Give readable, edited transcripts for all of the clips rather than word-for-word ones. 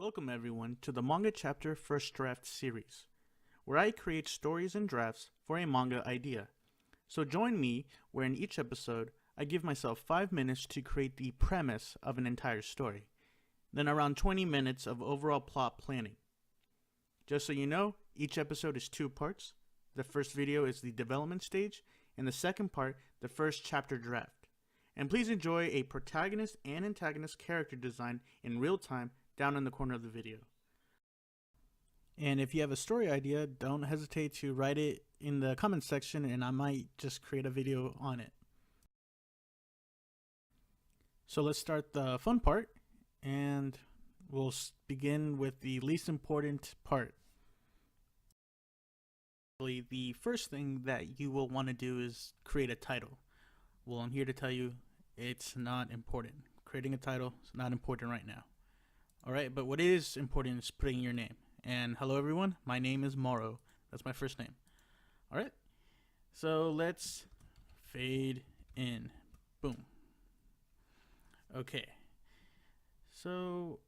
Welcome everyone to the Manga Chapter First Draft series, where I create stories and drafts for a manga idea. So join me where in each episode I give myself 5 minutes to create the premise of an entire story, then around 20 minutes of overall plot planning. Just so you know, each episode is 2 parts. The first video is the development stage, and the second part, the first chapter draft. And please enjoy a protagonist and antagonist character design in real time down in the corner of the video. And if you have a story idea, don't hesitate to write it in the comments section and I might just create a video on it. So let's start the fun part, and we'll begin with the least important part. The first thing that you will want to do is create a title. Well, I'm here to tell you it's not important. Creating a title is not important right now. Alright, but what is important is putting your name. And hello everyone, my name is Morrow. That's my first name. Alright, so let's fade in. Boom. Okay, so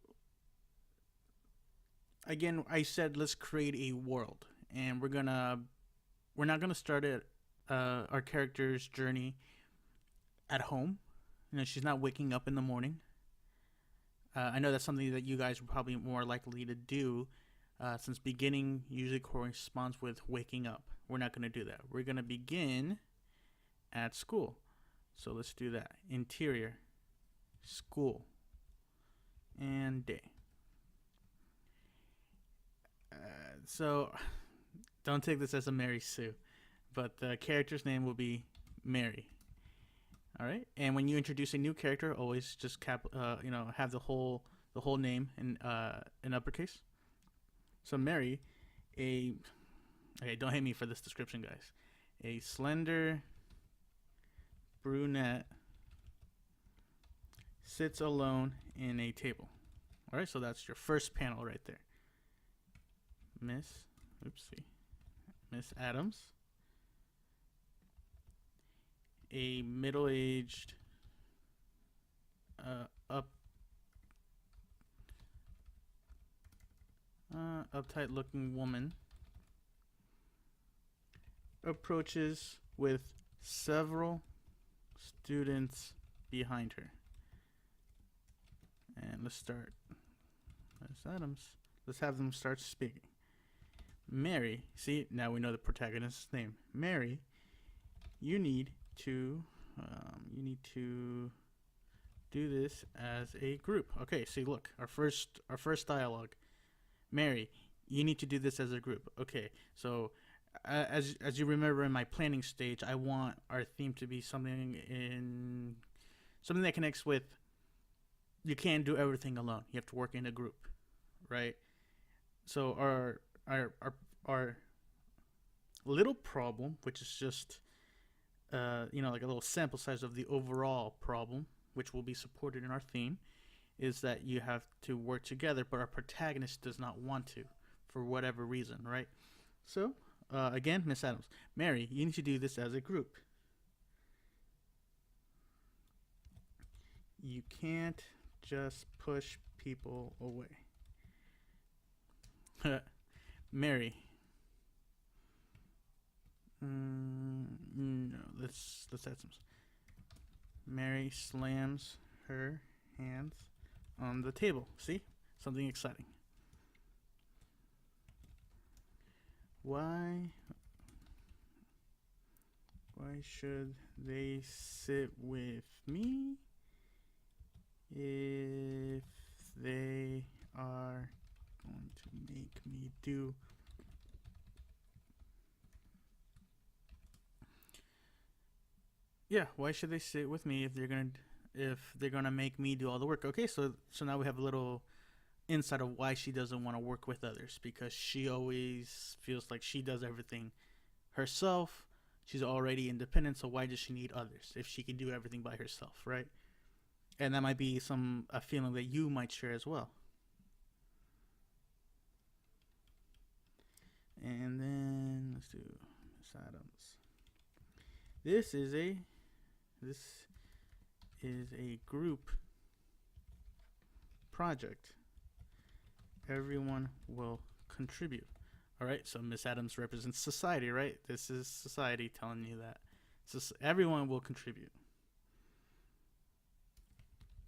again, I said let's create a world, and we're not gonna start it our character's journey at home. You know, she's not waking up in the morning. I know that's something that you guys are probably more likely to do, since beginning usually corresponds with waking up. We're not going to do that. We're going to begin at school. So let's do that. Interior, school, and day. So don't take this as a Mary Sue, but the character's name will be Mary. All right, and when you introduce a new character, always just have the whole name in uppercase. So Mary, okay, don't hate me for this description, guys. A slender brunette sits alone in a table. All right, so that's your first panel right there. Miss Adams. A middle-aged, uptight-looking woman approaches with several students behind her. And let's start. Miss Adams. Let's have them start speaking. Mary, see, now we know the protagonist's name. Mary, you need to do this as a group. Okay, see, look, our first dialogue. Mary, you need to do this as a group. Okay, so as you remember in my planning stage, I want our theme to be something that connects with you can't do everything alone. You have to work in a group, right? So our little problem, which is just like a little sample size of the overall problem, which will be supported in our theme, is that you have to work together, but our protagonist does not want to, for whatever reason, right? So, again, Miss Adams, Mary, you need to do this as a group. You can't just push people away. Mary. No, let's add some. Mary slams her hands on the table. See? Something exciting. Why should they sit with me if they are going to make me do why should they sit with me if they're gonna make me do all the work? Okay, so now we have a little insight of why she doesn't want to work with others, because she always feels like she does everything herself. She's already independent, so why does she need others if she can do everything by herself, right? And that might be a feeling that you might share as well. And then let's do Miss Adams. This is a group project. Everyone will contribute. All right, so Miss Adams represents society, right? This is society telling you that. So everyone will contribute.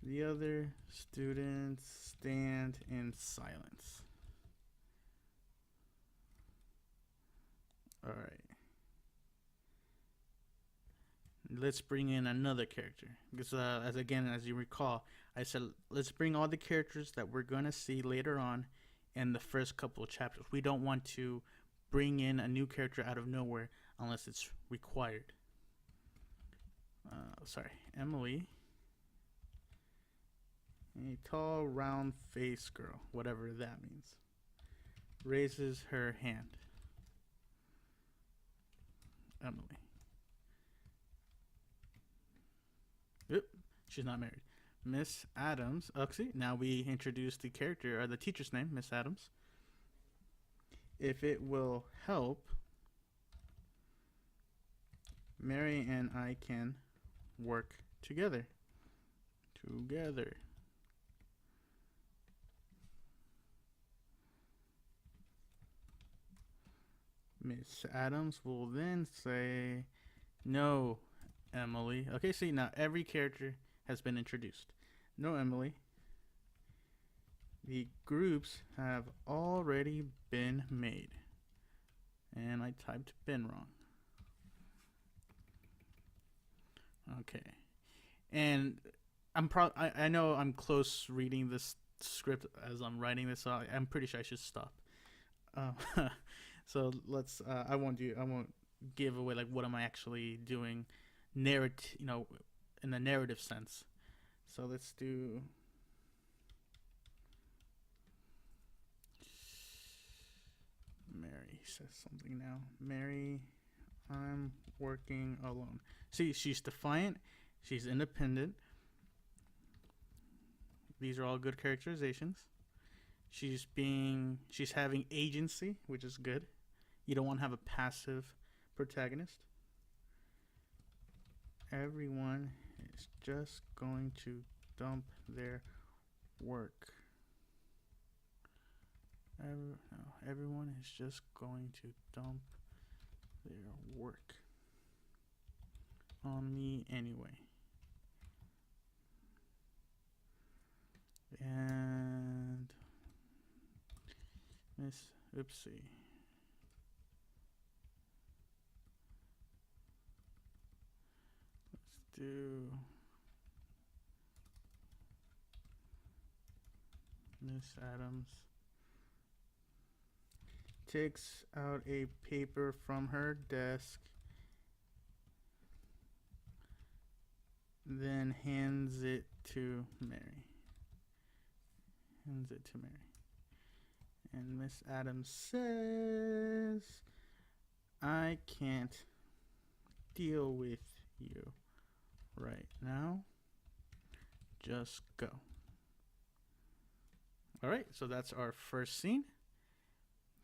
The other students stand in silence. All right. Let's bring in another character. Because, as you recall, I said let's bring all the characters that we're going to see later on in the first couple of chapters. We don't want to bring in a new character out of nowhere unless it's required. Emily. A tall, round-faced girl, whatever that means, raises her hand. Emily. Yep, she's not married. Miss Adams. Oh, see, now we introduce the character, or the teacher's name, Miss Adams. If it will help, Mary and I can work together. Miss Adams will then say, "No, Emily." Okay, see, now every character has been introduced. No, Emily. The groups have already been made. And I typed "been" wrong. Okay. And I know I'm close reading this script as I'm writing this, so I'm pretty sure I should stop. So let's. I won't give away like what am I actually doing, in the narrative sense. So let's do. Mary says something now. Mary, I'm working alone. See, she's defiant. She's independent. These are all good characterizations. She's having agency, which is good. You don't want to have a passive protagonist. Everyone is just going to dump their work. Everyone is just going to dump their work on me anyway. And oopsie. Let's do Miss Adams takes out a paper from her desk, then hands it to Mary. And Miss Adams says, "I can't deal with you right now. Just go." All right, so that's our first scene.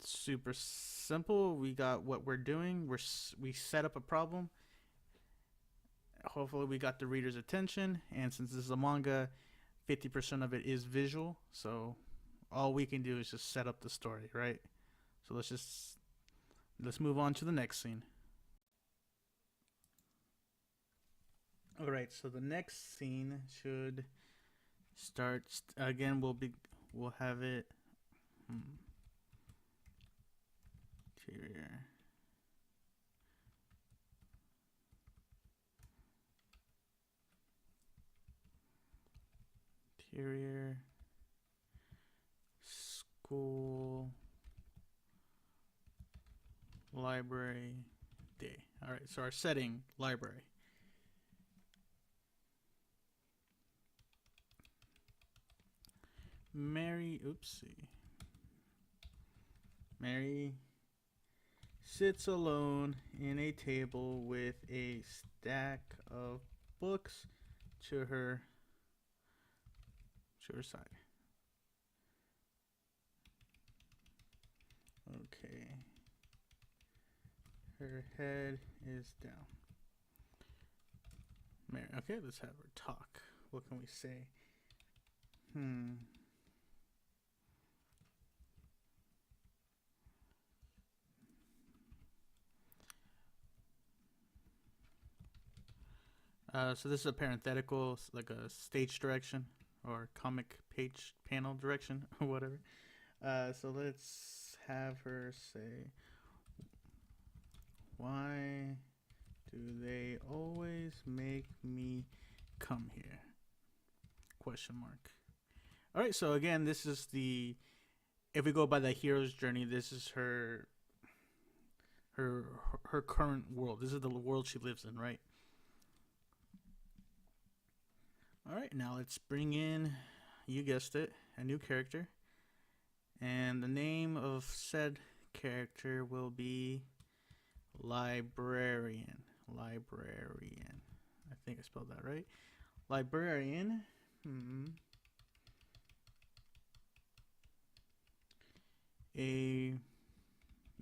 Super simple. We got what we're doing. We set up a problem. Hopefully we got the reader's attention, and since this is a manga, 50% of it is visual, so all we can do is just set up the story, right? So let's move on to the next scene. All right, so the next scene should start again. We'll have it interior school library day. All right, so our setting, library. Mary sits alone in a table with a stack of books to her side. Okay. Her head is down. Mary, okay, let's have her talk. What can we say? So this is a parenthetical, like a stage direction or comic page panel direction or whatever. So let's have her say, "Why do they always make me come here?" Question mark. All right. So again, this is the, if we go by the hero's journey, this is her her current world. This is the world she lives in, right? All right, now let's bring in, you guessed it, a new character. And the name of said character will be Librarian. Librarian. I think I spelled that right. Librarian. A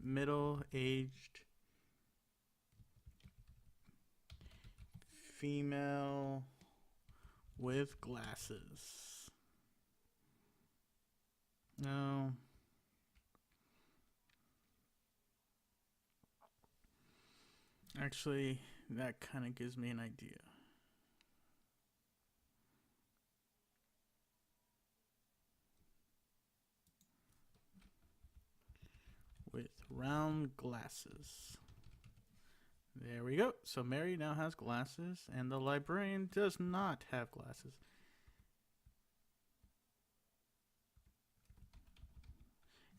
middle-aged female with glasses. No. Actually, that kind of gives me an idea. With round glasses. There we go. So Mary now has glasses, and the librarian does not have glasses.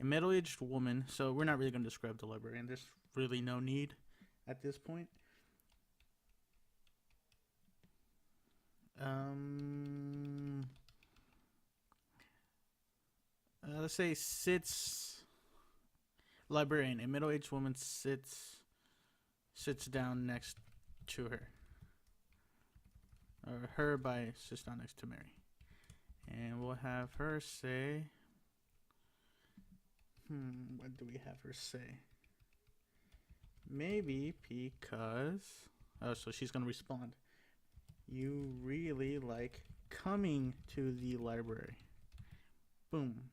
A middle-aged woman, so we're not really going to describe the librarian. There's really no need at this point. Let's say sits, librarian, a middle-aged woman sits down next to her. Or her by sits down next to Mary. And we'll have her say, what do we have her say? Maybe because, oh, so she's going to respond. You really like coming to the library. Boom.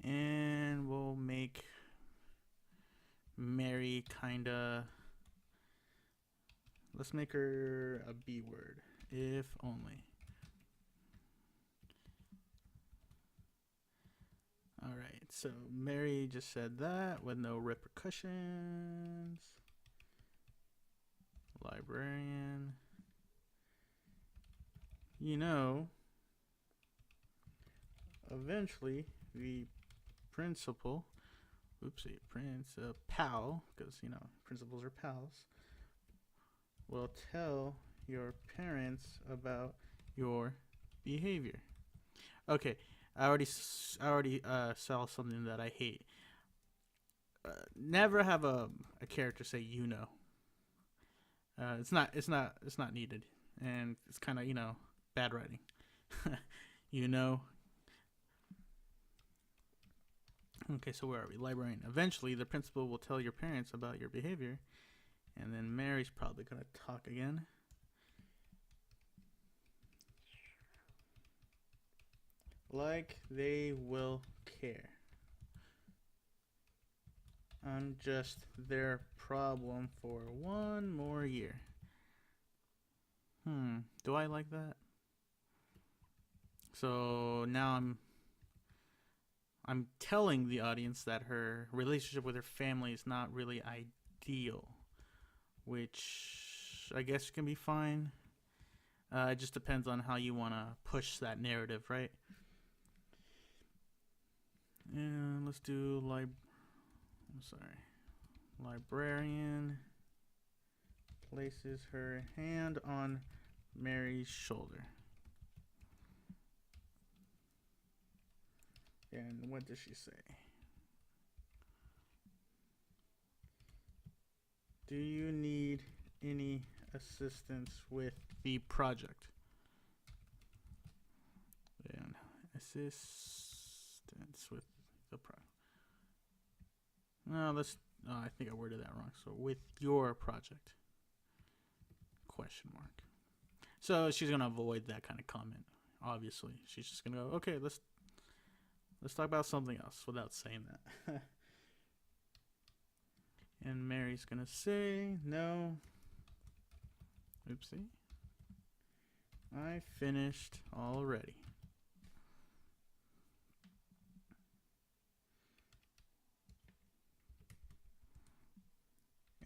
And we'll make Mary kinda, let's make her a B word, if only. Alright, so Mary just said that with no repercussions. Librarian. You know, eventually the principal, pal, because, you know, principals are pals, will tell your parents about your behavior. Okay, I already saw something that I hate. Never have a character say "you know." It's not needed, and it's kind of, you know, bad writing. You know. Okay, so where are we? Librarian. Eventually, the principal will tell your parents about your behavior, and then Mary's probably gonna talk again. Like they will care. I'm just their problem for one more year. Do I like that? So now I'm telling the audience that her relationship with her family is not really ideal, which I guess can be fine. It just depends on how you want to push that narrative, right? And let's do librarian places her hand on Mary's shoulder. And what does she say? Do you need any assistance with the project? And assistance with the project. No, I think I worded that wrong. So with your project? Question mark. So she's gonna avoid that kind of comment. Obviously, she's just gonna go, okay, let's talk about something else without saying that. And Mary's gonna say, no. Oopsie. I finished already.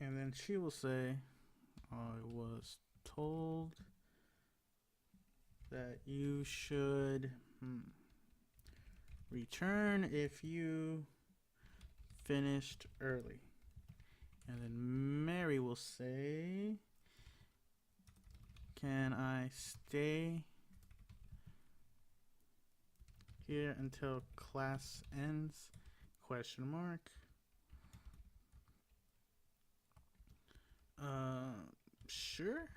And then she will say, I was told that you should return if you finished early. And then Mary will say, can I stay here until class ends? Question mark. Sure.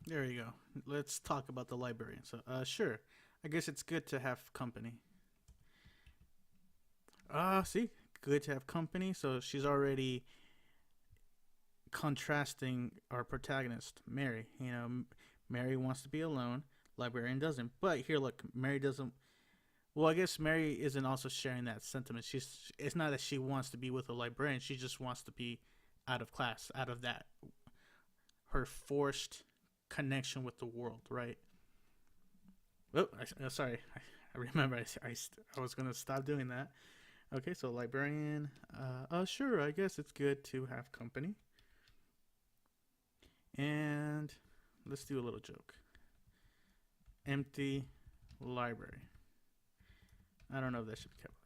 There you go. Let's talk about the librarian. So, sure. I guess it's good to have company. See, good to have company. So she's already contrasting our protagonist, Mary. You know, Mary wants to be alone. Librarian doesn't. But here, look, Mary doesn't. Well, I guess Mary isn't also sharing that sentiment. It's not that she wants to be with a librarian. She just wants to be out of class, out of that her forced connection with the world, right? Oh, sorry. I remember I was gonna stop doing that. Okay, so librarian. Sure. I guess it's good to have company. And let's do a little joke. Empty library. I don't know if that should be capitalized.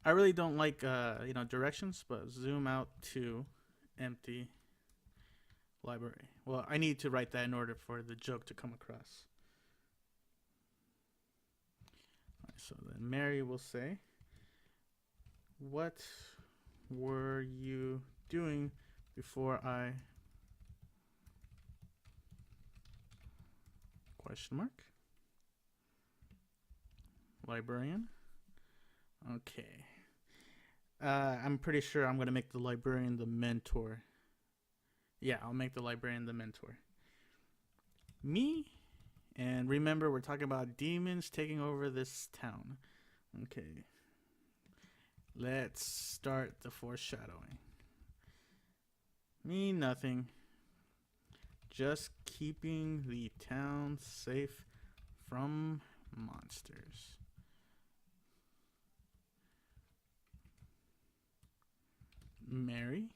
I really don't like directions, but zoom out to empty library. Well, I need to write that in order for the joke to come across. Right, so then Mary will say, what were you doing before I question mark? Librarian. Okay. I'm pretty sure I'm going to make the librarian the mentor. Yeah, I'll make the librarian the mentor. Me? And remember, we're talking about demons taking over this town. Okay. Let's start the foreshadowing. Me, nothing. Just keeping the town safe from monsters. Mary?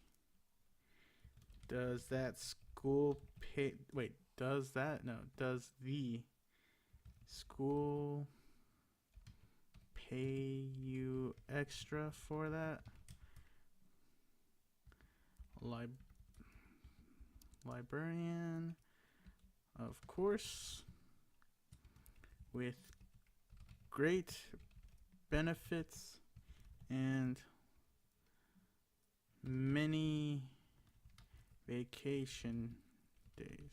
Does that school pay... Wait, does that... No, does the school pay you extra for that? Librarian, of course, with great benefits and many vacation days.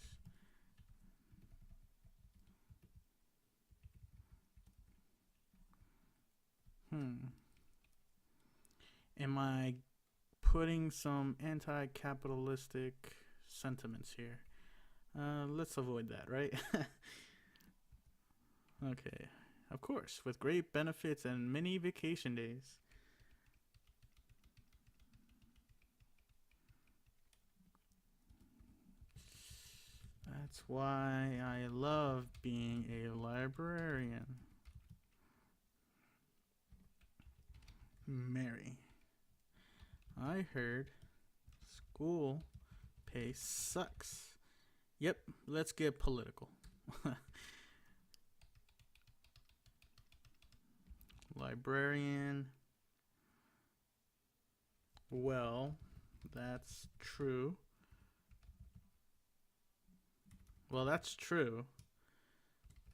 Am I putting some anti-capitalistic sentiments here? Let's avoid that, right? Okay. Of course, with great benefits and many vacation days. That's why I love being a librarian. Mary. I heard school pay sucks. Yep, let's get political. Librarian. Well, that's true. Well, that's true.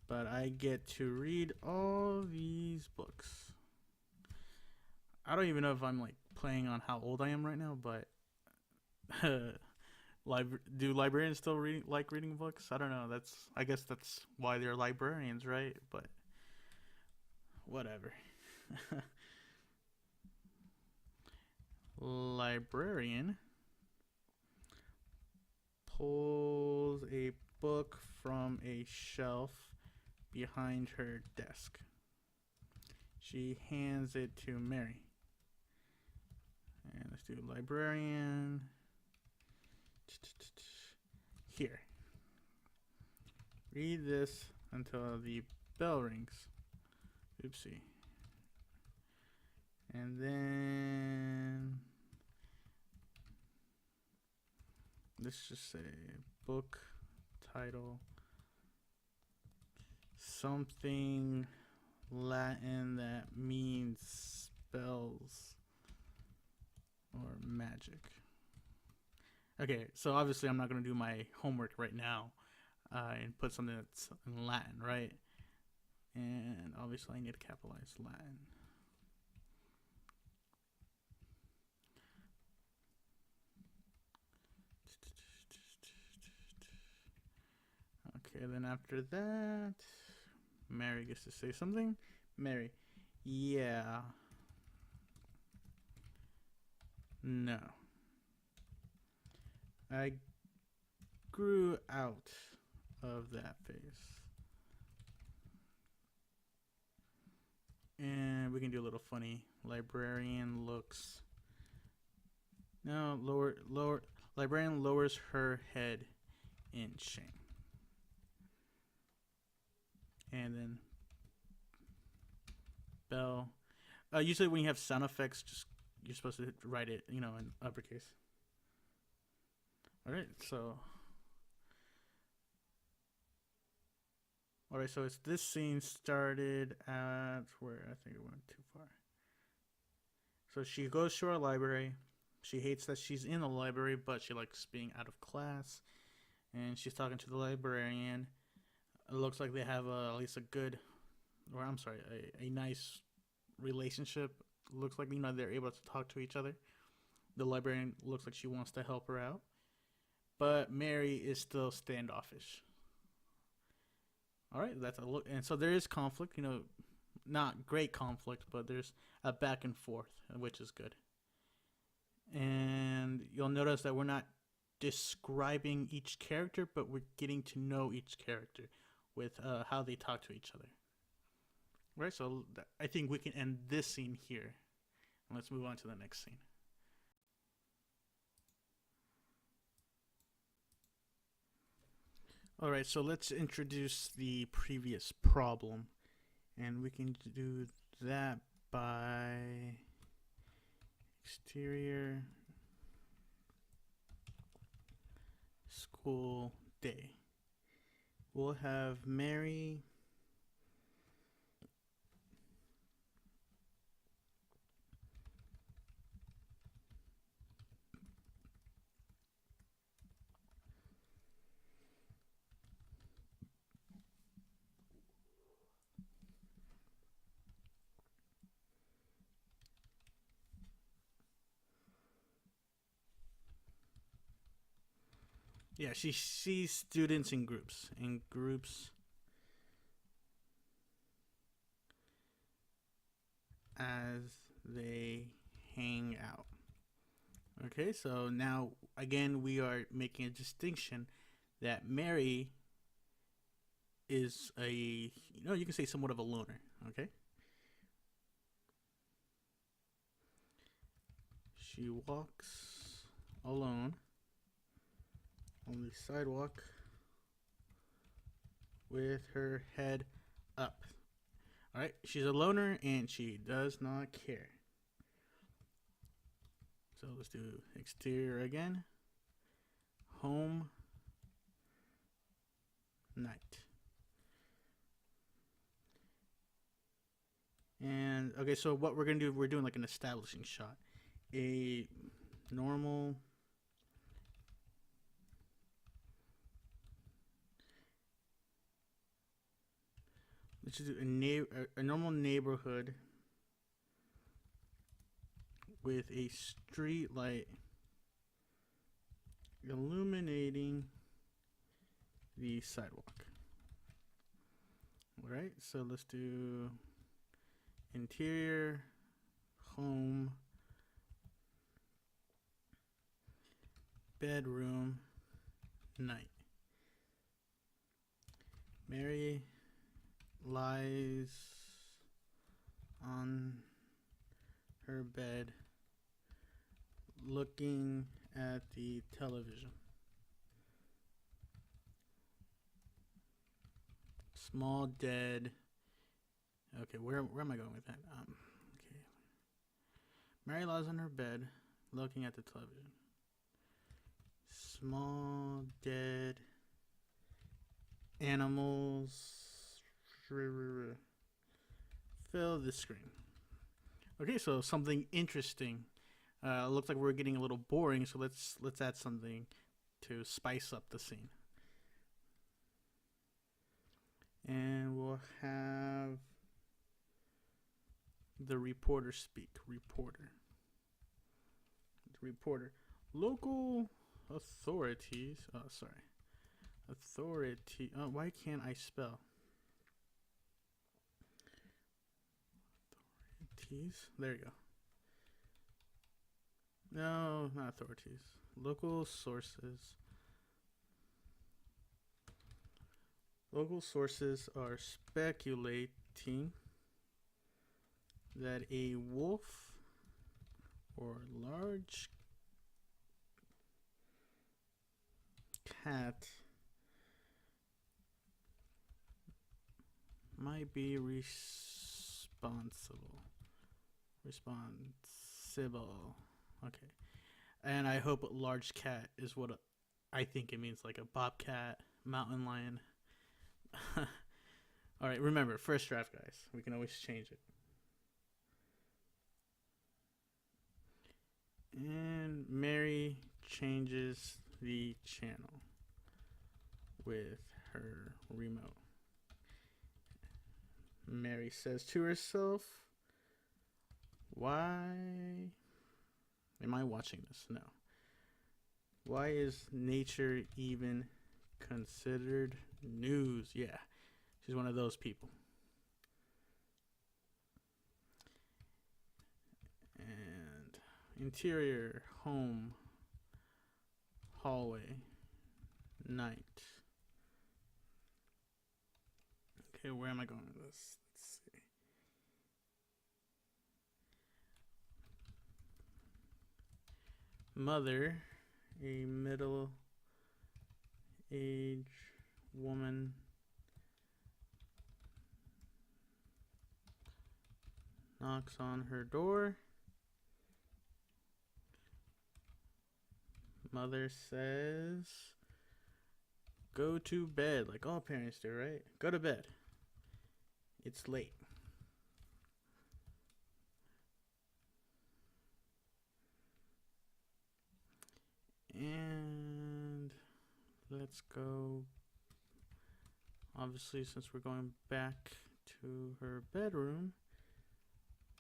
But I get to read all these books. I don't even know if I'm like playing on how old I am right now, but do librarians still like reading books? I don't know. I guess that's why they're librarians, right? But whatever. Librarian pulls a book from a shelf behind her desk. She hands it to Mary. And let's do librarian. Here. Read this until the bell rings. Oopsie. And then let's just say book title, something Latin that means spells or magic. Okay, so obviously I'm not going to do my homework right now and put something that's in Latin, right? And obviously I need to capitalize Latin. Okay, then after that, Mary gets to say something. Mary, yeah. No. I grew out of that phase. And we can do a little funny. Librarian looks. No, lower. Librarian lowers her head in shame. And then bell. Usually when you have sound effects, just you're supposed to write it, in uppercase. All right, so. All right, so it's this scene started at where I think it went too far. So she goes to our library. She hates that she's in the library, but she likes being out of class. And she's talking to the librarian. It looks like they have at least a nice relationship. Looks like they're able to talk to each other. The librarian looks like she wants to help her out, but Mary is still standoffish. All right, that's a look, and so there is conflict. Not great conflict, but there's a back and forth, which is good. And you'll notice that we're not describing each character, but we're getting to know each character with how they talk to each other. Right, so I think we can end this scene here. And let's move on to the next scene. All right, so let's introduce the previous problem. And we can do that by exterior school day. We'll have Mary Yeah, she sees students in groups. As they hang out. Okay, so now again we are making a distinction that Mary is you can say somewhat of a loner. Okay, she walks alone on the sidewalk with her head up. All right, she's a loner and she does not care. So let's do exterior again. Home. Night. And okay, so what we're gonna do, we're doing like an establishing shot. A normal let's just do a normal neighborhood with a street light illuminating the sidewalk. All right, so let's do interior, home, bedroom, night. Mary lies on her bed looking at the television. Small dead. Okay, where am I going with that? Okay. Mary lies on her bed looking at the television. Small dead animals fill the screen. Okay, so something interesting. Looks like we're getting a little boring, so let's add something to spice up the scene. And we'll have the reporter speak. Reporter. Local authorities. Oh, sorry. Authority. Oh, why can't I spell? Authorities. There you go. No, not authorities. Local sources. Local sources are speculating that a wolf or large cat might be responsible. Okay. And I hope large cat is what I think it means, like a bobcat, mountain lion. All right, remember, first draft, guys. We can always change it. And Mary changes the channel with her remote. Mary says to herself, why am I watching this? No. Why is nature even considered news? Yeah, she's one of those people. And interior, home, hallway, night. Okay, where am I going with this? Let's see. Mother, a middle-aged woman, knocks on her door. Mother says, go to bed, like all parents do, right? Go to bed. It's late. And let's go, obviously, since we're going back to her bedroom.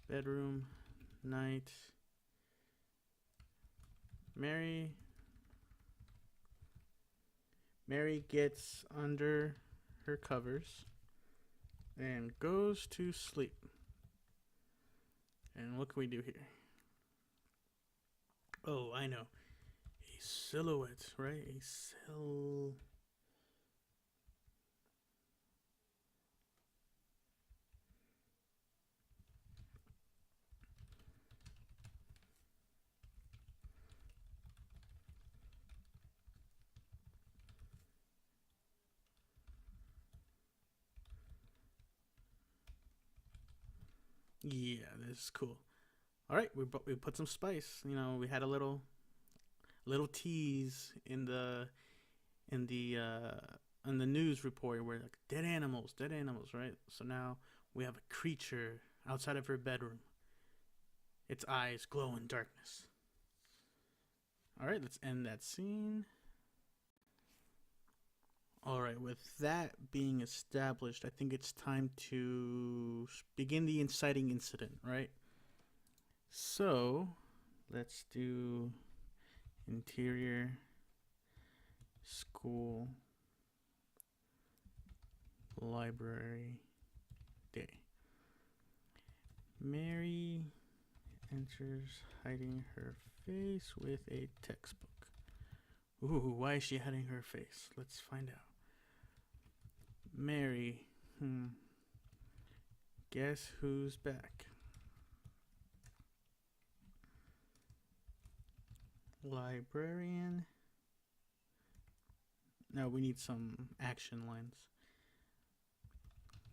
Bedroom, night. Mary gets under her covers and goes to sleep. And what can we do here? Oh, I know. A silhouette, right? Yeah, this is cool. All right, we put some spice. You know, we had a little tease in the news report where like dead animals, right? So now we have a creature outside of her bedroom. Its eyes glow in darkness. All right, let's end that scene. All right, with that being established, I think it's time to begin the inciting incident, right? So, let's do interior, school, library, day. Mary enters hiding her face with a textbook. Ooh, why is she hiding her face? Let's find out. Mary, Guess who's back? Librarian. No, we need some action lines.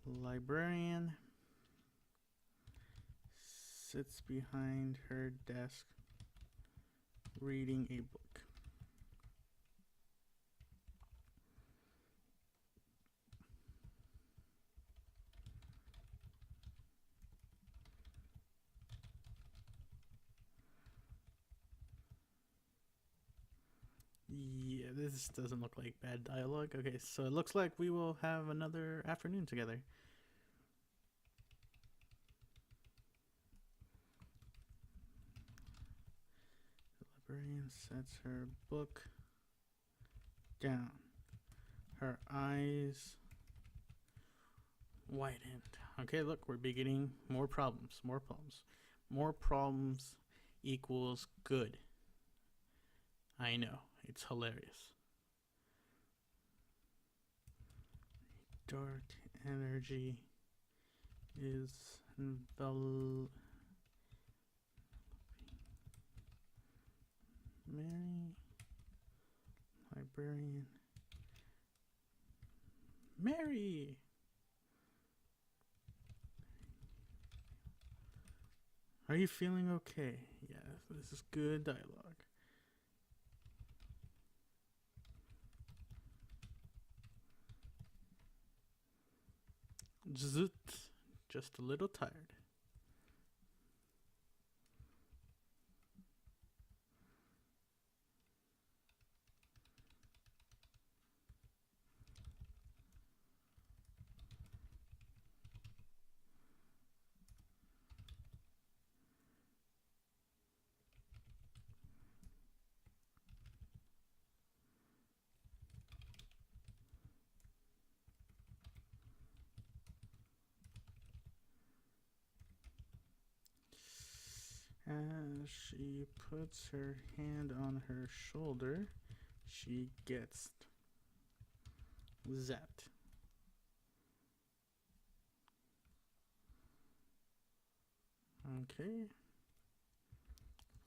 Librarian sits behind her desk reading a book. Yeah, this doesn't look like bad dialogue. Okay, so it looks like we will have another afternoon together. The librarian sets her book down. Her eyes widened. Okay, look, we're beginning more problems. More problems. More problems equals good. I know, it's hilarious. Dark energy is enveloping Mary, librarian. Mary! Are you feeling okay? Yeah, this is good dialogue. Zut. Just a little tired. As she puts her hand on her shoulder, she gets zapped. Okay.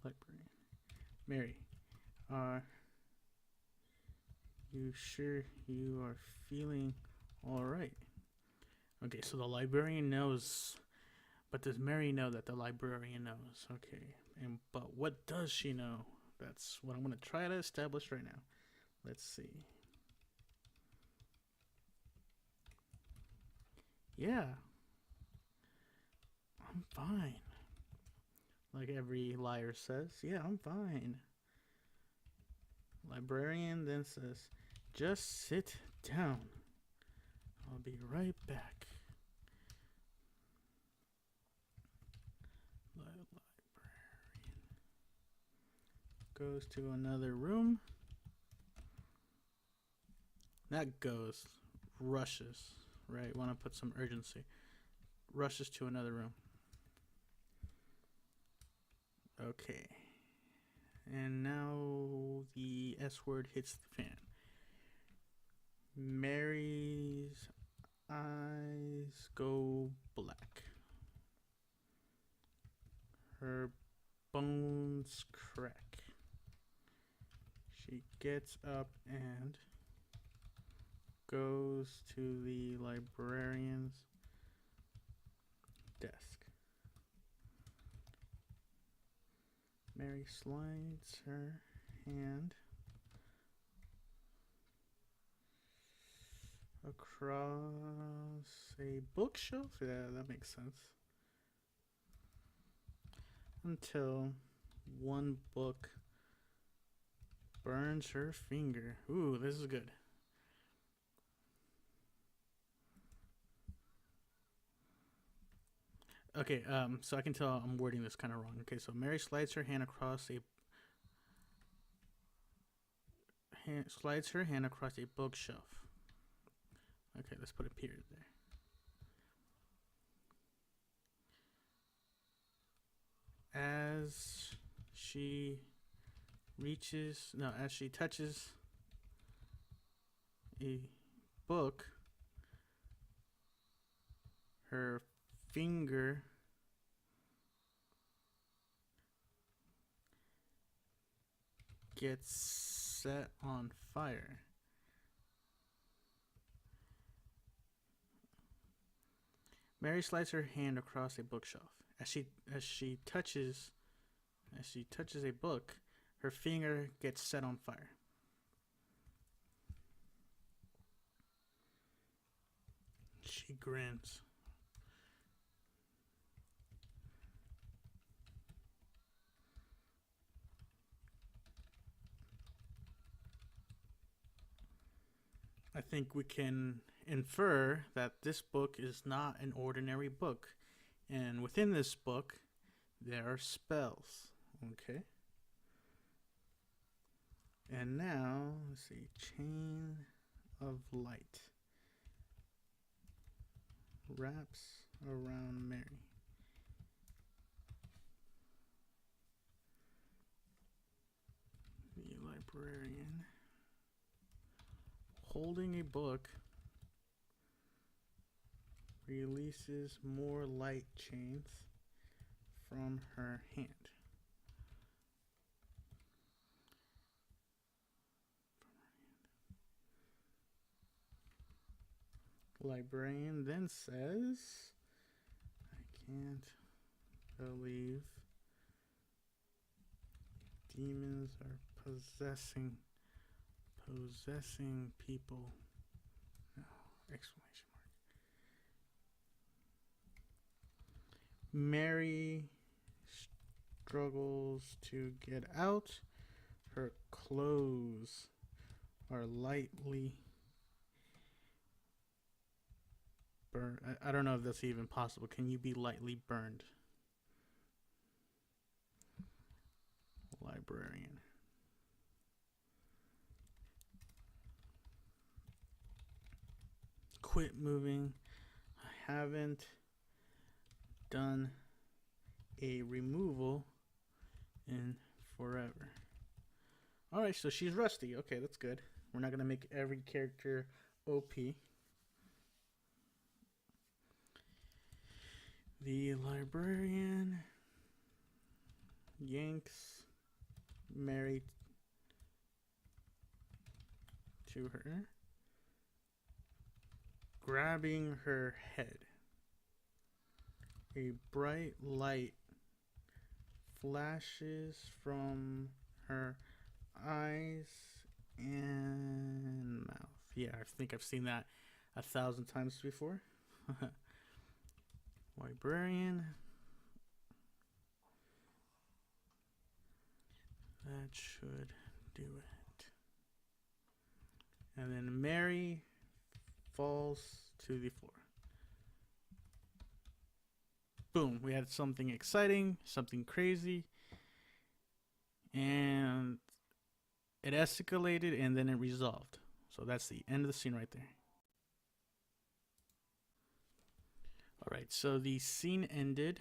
Librarian. Mary, are you sure you are feeling alright? Okay, so the librarian knows. But does Mary know that the librarian knows? Okay. But what does she know? That's what I'm going to try to establish right now. Let's see. Yeah. I'm fine. Like every liar says. Yeah, I'm fine. Librarian then says, just sit down. I'll be right back. Goes to another room. Not goes, rushes, right? Want to put some urgency. Rushes to another room. Okay. And now the S word hits the fan. Mary's eyes go black. Her bones crack. She gets up and goes to the librarian's desk. Mary slides her hand across a bookshelf. Yeah, that makes sense. Until one book burns her finger. Ooh, this is good. Okay, so I can tell I'm wording this kind of wrong. Okay, so Mary slides her hand across a bookshelf. Okay, let's put a period there. As she touches a book, her finger gets set on fire. Mary slides her hand across a bookshelf. As she touches a book, her finger gets set on fire. She grins. I think we can infer that this book is not an ordinary book. And within this book, there are spells. Okay. And now, let's see, chain of light wraps around Mary. The librarian, holding a book, releases more light chains from her hand. Librarian then says, I can't believe demons are possessing people. No, exclamation mark. Mary struggles to get out. Her clothes are lightly burned. I don't know if that's even possible. Can you be lightly burned? Librarian. Quit moving. I haven't done a removal in forever. Alright, so she's rusty. Okay, that's good. We're not going to make every character OP. The librarian yanks Mary to her, grabbing her head. A bright light flashes from her eyes and mouth. Yeah, I think I've seen that 1,000 times before. Librarian. That should do it. And then Mary falls to the floor. Boom, we had something exciting, something crazy, and it escalated and then it resolved. So that's the end of the scene right there. All right, so the scene ended.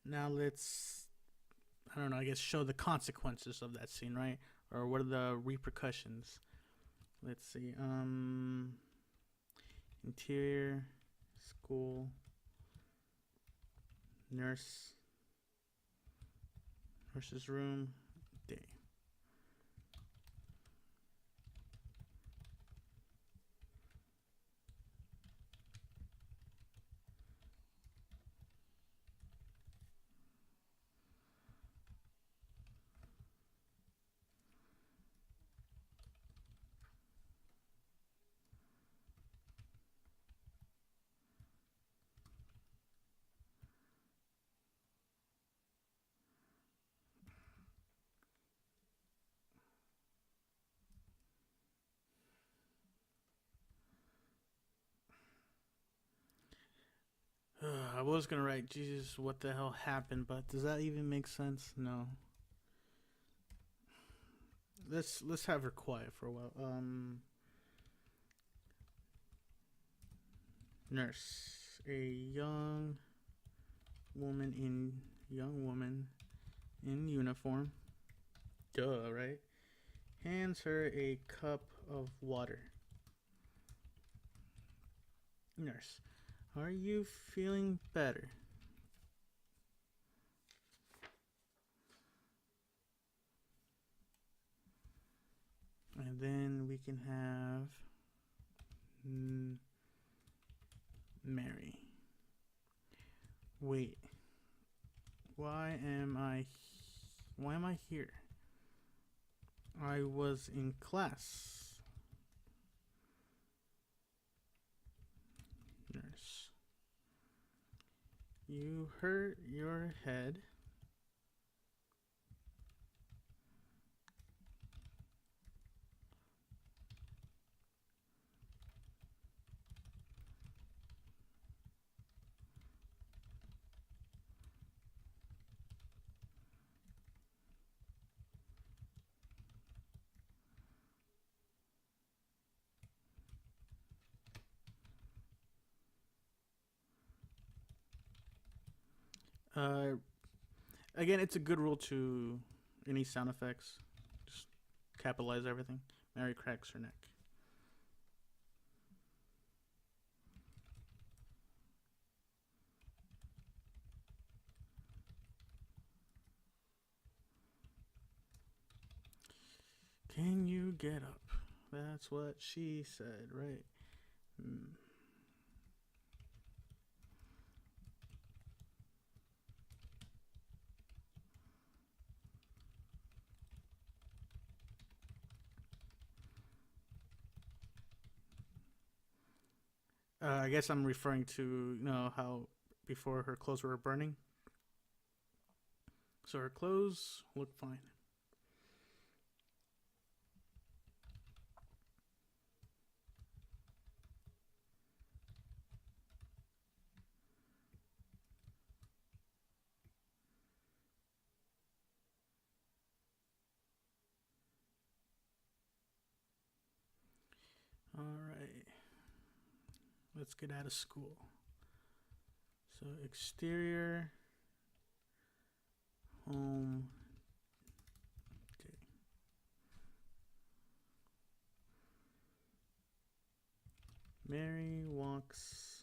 Now let's, I don't know, I guess show the consequences of that scene, right? Or what are the repercussions? Let's see. Interior, school, nurse's room, day. I was gonna write, Jesus, what the hell happened? But does that even make sense? No. Let's have her quiet for a while. Nurse, a young woman in uniform. Duh, right? Hands her a cup of water. Nurse, Are you feeling better? And then we can have Mary. Wait. Why am I here? I was in class. Nurse. You hurt your head. Uh, Again, it's a good rule to any sound effects. Just capitalize everything. Mary cracks her neck. Can you get up? That's what she said, right? I guess I'm referring to, how before her clothes were burning. So her clothes look fine. All right. Let's get out of school. So exterior, home, day. Mary walks.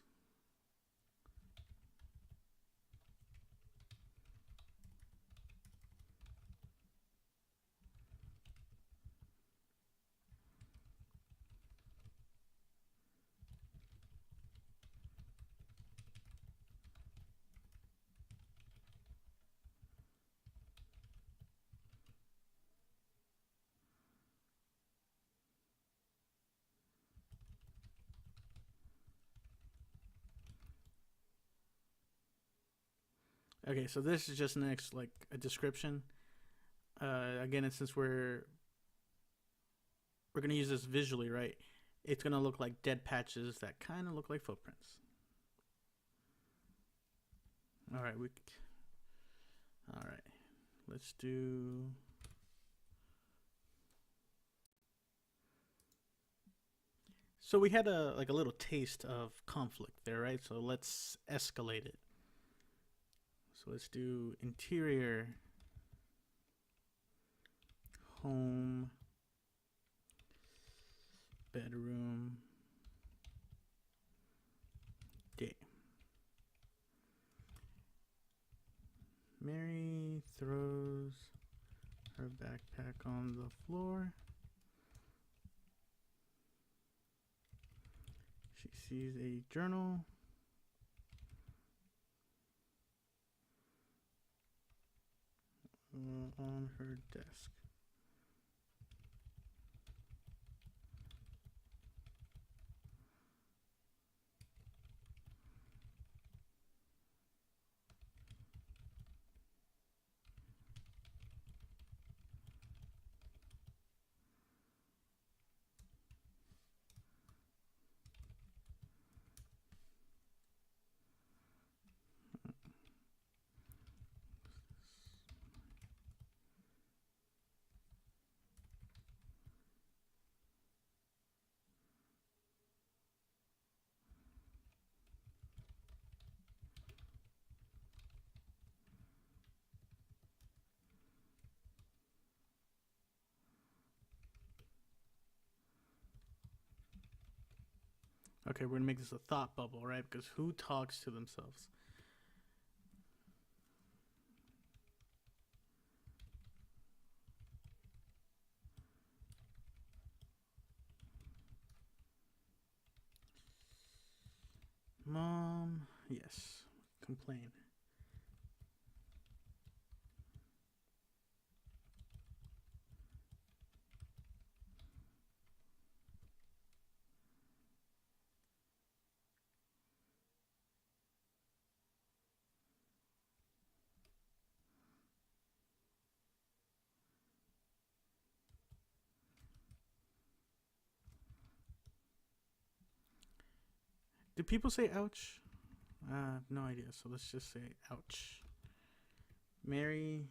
Okay, so this is just next like a description. Again, and since we're gonna use this visually, right? It's gonna look like dead patches that kind of look like footprints. All right, all right. Let's do. So we had a little taste of conflict there, right? So let's escalate it. So let's do interior, home, bedroom, day. Mary throws her backpack on the floor. She sees a journal. On her desk. Okay, we're gonna make this a thought bubble, right? Because who talks to themselves? Mom, yes. Complain. Do people say ouch? No idea. So let's just say ouch. Mary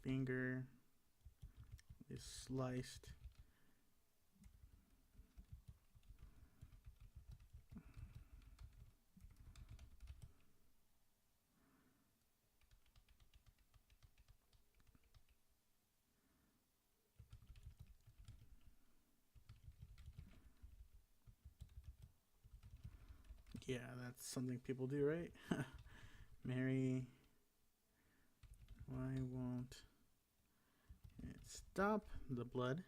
finger is sliced. Yeah, that's something people do, right? Mary, why won't it stop the blood?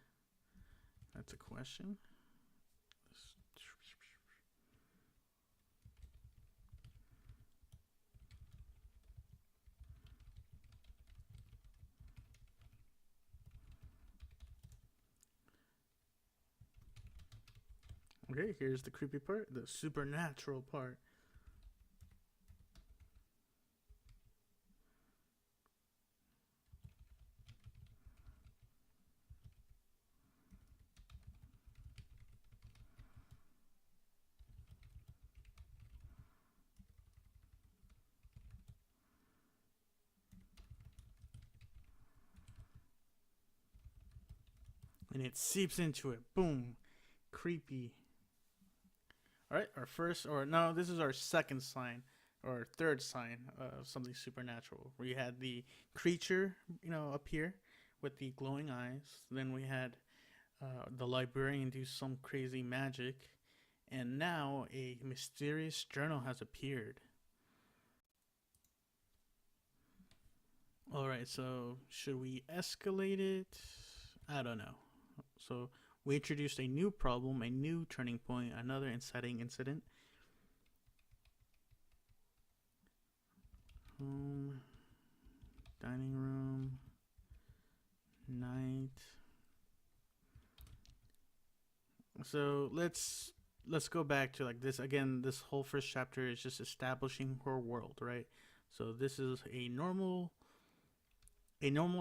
That's a question. Okay, here's the creepy part, the supernatural part. And it seeps into it. Boom. Creepy. All right, our first, or no, this is our second sign or third sign of something supernatural. We had the creature, appear with the glowing eyes. Then we had the librarian do some crazy magic. And now a mysterious journal has appeared. All right, so should we escalate it? I don't know. So we introduced a new problem, a new turning point, another inciting incident. Home, dining room, night. So let's go back to like this again. This whole first chapter is just establishing her world, right? So this is a normal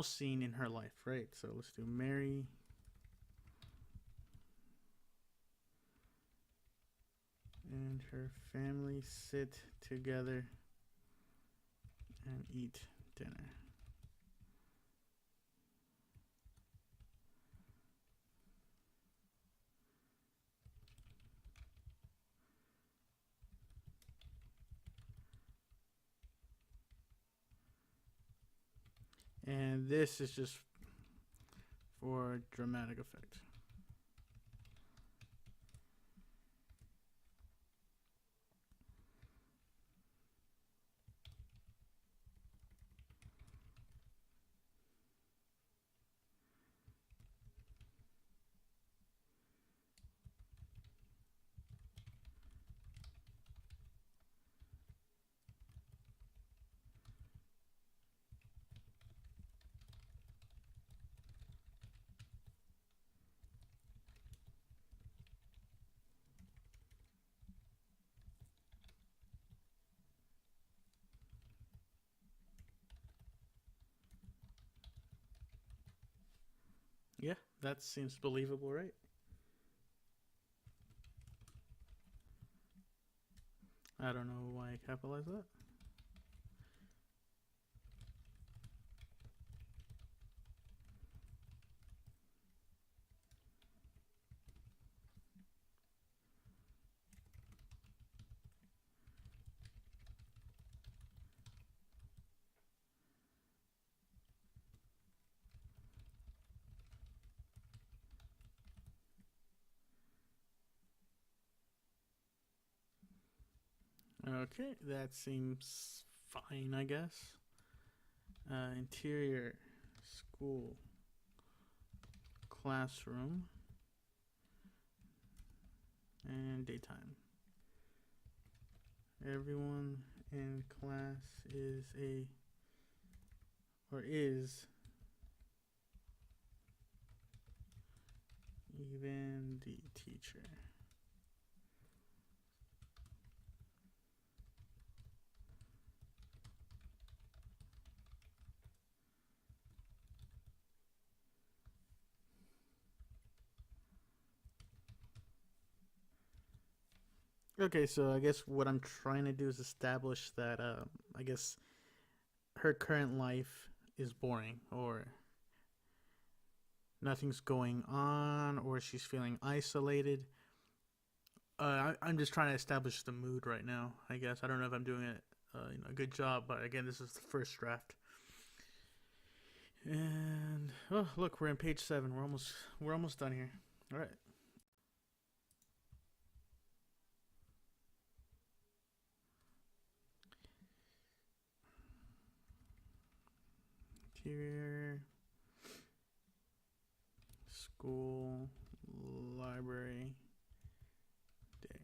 scene in her life, right? So let's do Mary and her family sit together and eat dinner. And this is just for dramatic effect. Yeah, that seems believable, right? I don't know why I capitalized that. Okay, that seems fine, I guess. Interior, school, classroom, and daytime. Everyone in class is even the teacher. Okay, so I guess what I'm trying to do is establish that I guess her current life is boring, or nothing's going on, or she's feeling isolated. I'm just trying to establish the mood right now. I guess I don't know if I'm doing a good job, but again, this is the first draft. And oh, look, we're on page 7. We're almost done here. All right. Interior, school, library, day.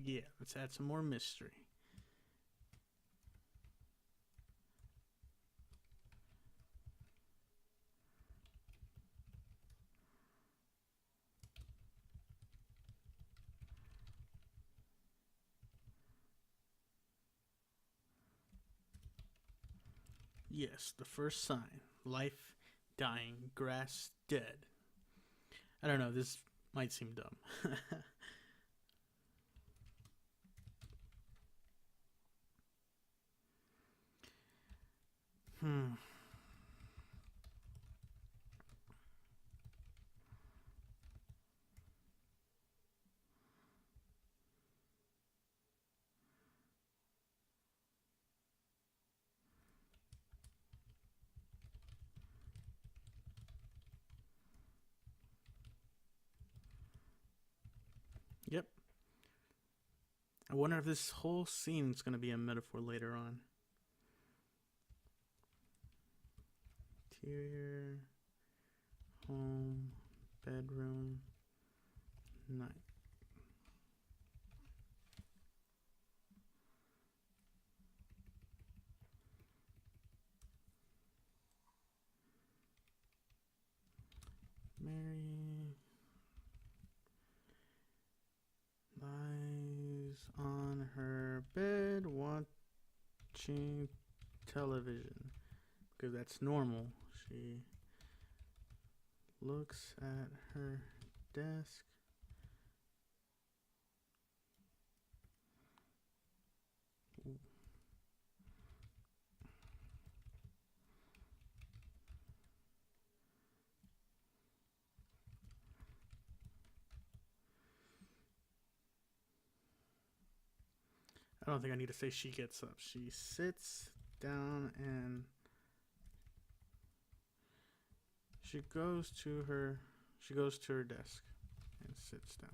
Yeah, let's add some more mystery. Yes, the first sign. Life dying, grass dead. I don't know, this might seem dumb. Hmm. Yep. I wonder if this whole scene is going to be a metaphor later on. Interior, home, bedroom, night. Mary lies on her bed watching television because that's normal. She looks at her desk. I don't think I need to say she gets up. She sits down and she goes to her desk and sits down.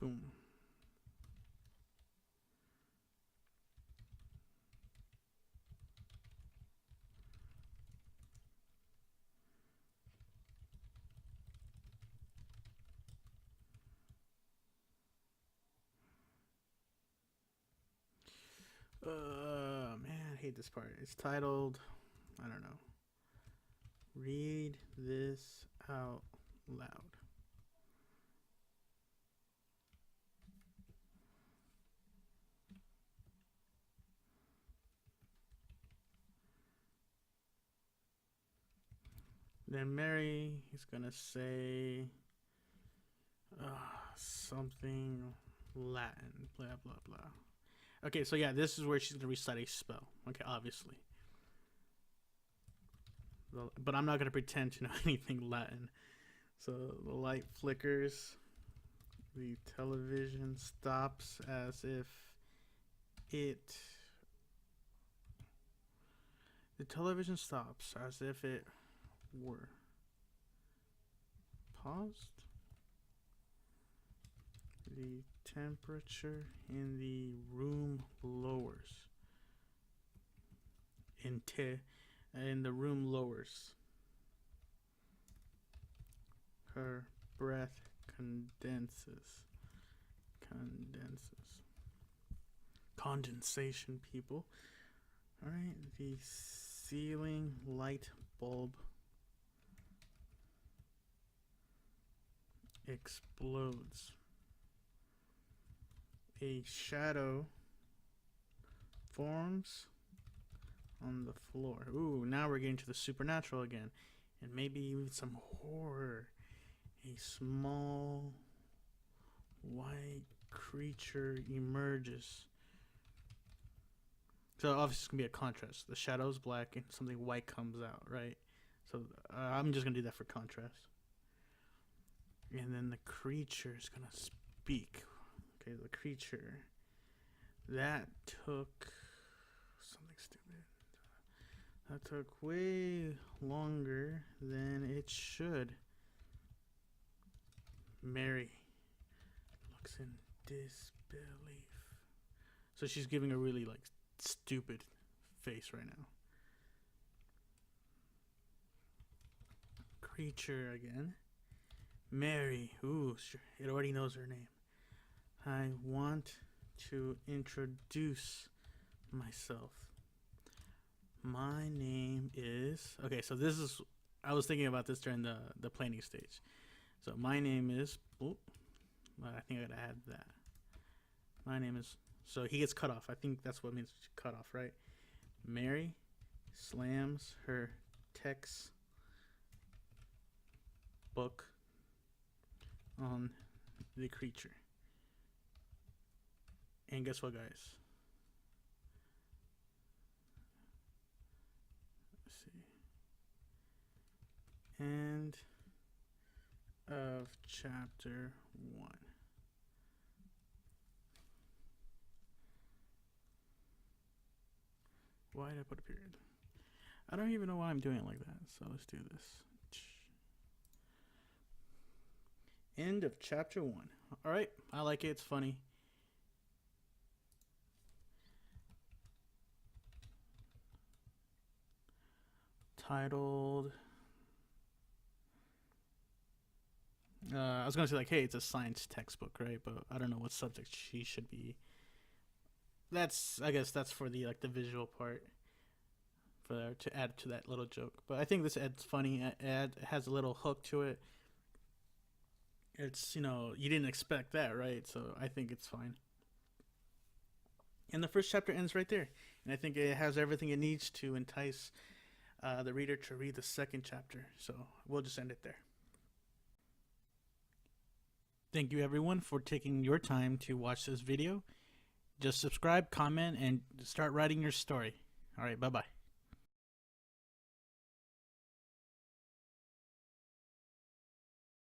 Boom. Man, I hate this part. It's titled, I don't know. Read this out loud. Then Mary is gonna say something Latin, blah blah blah. Okay, so yeah, this is where she's gonna recite a spell. Okay, obviously, but I'm not gonna pretend to know anything Latin. So the light flickers, the television stops as if it. The television stops as if it were paused. The temperature in the room lowers. In the room lowers. Her breath condenses. Condensation, people. All right, the ceiling light bulb explodes. A shadow forms on the floor. Ooh, now we're getting to the supernatural again. And maybe even some horror. A small white creature emerges. So obviously it's going to be a contrast. The shadow's black and something white comes out, right? So I'm just going to do that for contrast. And then the creature is going to speak. Okay, the creature. That took something stupid. That took way longer than it should. Mary looks in disbelief. So she's giving a really like stupid face right now. Creature again. Mary. Ooh, it already knows her name. I want to introduce myself. My name is... Okay, so this is... I was thinking about this during the planning stage. So my name is... Oh, I think I gotta add that. My name is... So he gets cut off. I think that's what means cut off, right? Mary slams her text book on the creature. And guess what, guys? Let's see. End of chapter 1. Why did I put a period? I don't even know why I'm doing it like that. So let's do this. End of chapter 1. All right. I like it. It's funny. Titled... I was going to say, like, hey, it's a science textbook, right? But I don't know what subject she should be. I guess that's for the, like, the visual part. To add to that little joke. But I think this ad's funny. It has a little hook to it. It's, you didn't expect that, right? So I think it's fine. And the first chapter ends right there. And I think it has everything it needs to entice the reader to read the second chapter. So we'll just end it there. Thank you, everyone, for taking your time to watch this video. Just subscribe, comment, and start writing your story. All right, bye-bye.